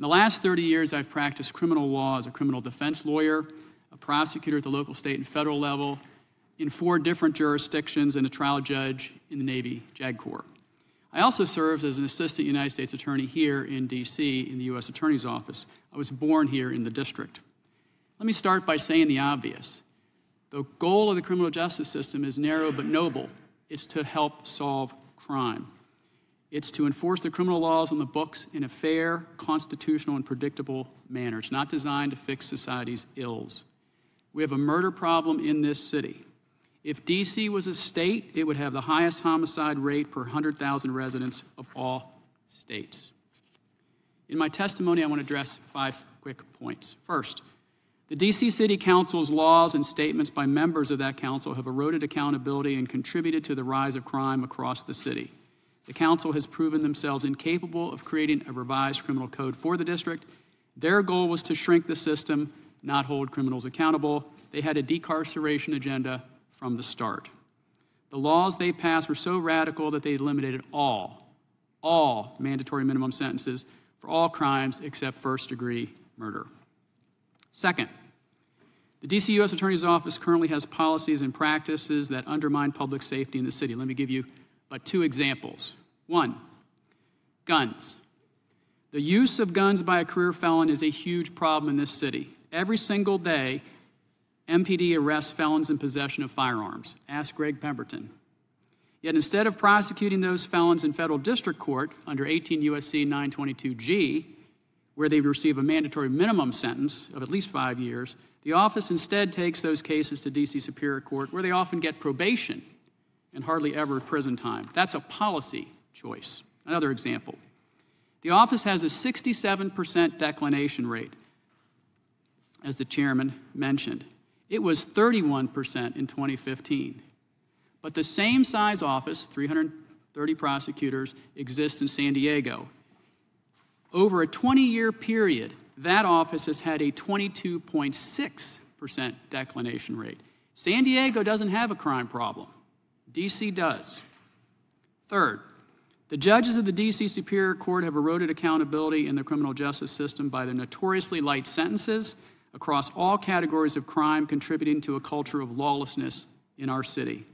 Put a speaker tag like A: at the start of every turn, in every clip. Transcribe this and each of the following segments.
A: In the last 30 years, I've practiced criminal law as a criminal defense lawyer, a prosecutor at the local, state, and federal level in 4 different jurisdictions, and a trial judge in the Navy JAG Corps. I also served as an assistant United States attorney here in D.C. in the U.S. Attorney's Office. I was born here in the district. Let me start by saying the obvious. The goal of the criminal justice system is narrow but noble. It's to help solve crime. It's to enforce the criminal laws on the books in a fair, constitutional, and predictable manner. It's not designed to fix society's ills. We have a murder problem in this city. If D.C. was a state, it would have the highest homicide rate per 100,000 residents of all states. In my testimony, I want to address 5 quick points. First, the D.C. City Council's laws and statements by members of that council have eroded accountability and contributed to the rise of crime across the city. The council has proven themselves incapable of creating a revised criminal code for the district. Their goal was to shrink the system, not hold criminals accountable. They had a decarceration agenda from the start. The laws they passed were so radical that they eliminated all mandatory minimum sentences for all crimes except first-degree murder. Second, the D.C. U.S. Attorney's Office currently has policies and practices that undermine public safety in the city. Let me give you but 2 examples. 1, guns. The use of guns by a career felon is a huge problem in this city. Every single day, MPD arrests felons in possession of firearms. Ask Greg Pemberton. Yet instead of prosecuting those felons in federal district court under 18 U.S.C. 922G, where they receive a mandatory minimum sentence of at least 5 years, the office instead takes those cases to D.C. Superior Court, where they often get probation and hardly ever prison time. That's a policy choice. Another example. The office has a 67% declination rate, as the chairman mentioned. It was 31% in 2015. But the same size office, 330 prosecutors, exists in San Diego. Over a 20-year period, that office has had a 22.6% declination rate. San Diego doesn't have a crime problem. D.C. does. Third, the judges of the D.C. Superior Court have eroded accountability in the criminal justice system by their notoriously light sentences across all categories of crime, contributing to a culture of lawlessness in our city.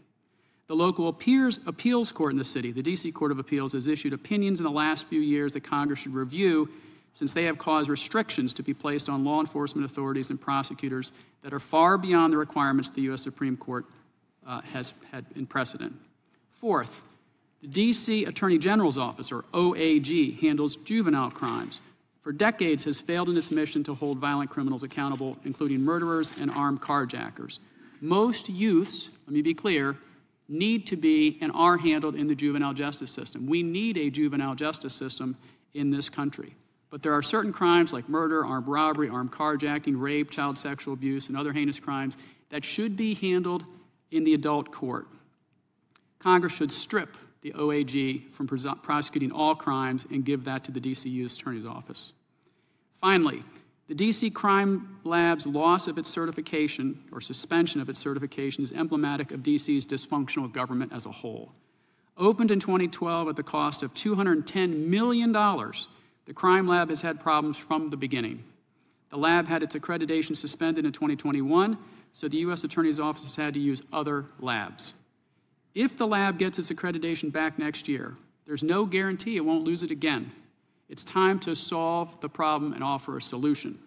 A: The local appeals court in the city, the D.C. Court of Appeals, has issued opinions in the last few years that Congress should review, since they have caused restrictions to be placed on law enforcement authorities and prosecutors that are far beyond the requirements the U.S. Supreme Court has had in precedent. Fourth, the D.C. Attorney General's Office, or OAG, handles juvenile crimes. For decades has failed in its mission to hold violent criminals accountable, including murderers and armed carjackers. Most youths, let me be clear, need to be and are handled in the juvenile justice system. We need a juvenile justice system in this country. But there are certain crimes like murder, armed robbery, armed carjacking, rape, child sexual abuse, and other heinous crimes that should be handled in the adult court. Congress should strip the OAG from prosecuting all crimes and give that to the D.C. U.S. Attorney's Office. Finally, the D.C. Crime Lab's loss of its certification or suspension of its certification is emblematic of D.C.'s dysfunctional government as a whole. Opened in 2012 at the cost of $210 million, the Crime Lab has had problems from the beginning. The lab had its accreditation suspended in 2021, so the U.S. Attorney's Office has had to use other labs. If the lab gets its accreditation back next year, there's no guarantee it won't lose it again. It's time to solve the problem and offer a solution.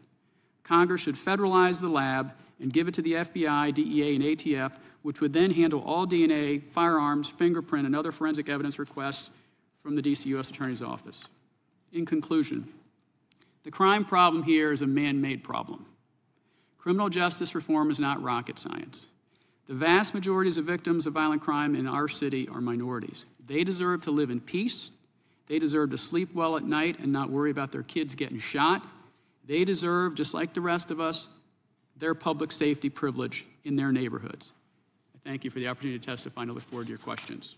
A: Congress should federalize the lab and give it to the FBI, DEA, and ATF, which would then handle all DNA, firearms, fingerprint, and other forensic evidence requests from the D.C. U.S. Attorney's Office. In conclusion, the crime problem here is a man-made problem. Criminal justice reform is not rocket science. The vast majorities of victims of violent crime in our city are minorities. They deserve to live in peace. They deserve to sleep well at night and not worry about their kids getting shot. They deserve, just like the rest of us, their public safety privilege in their neighborhoods. I thank you for the opportunity to testify and I look forward to your questions.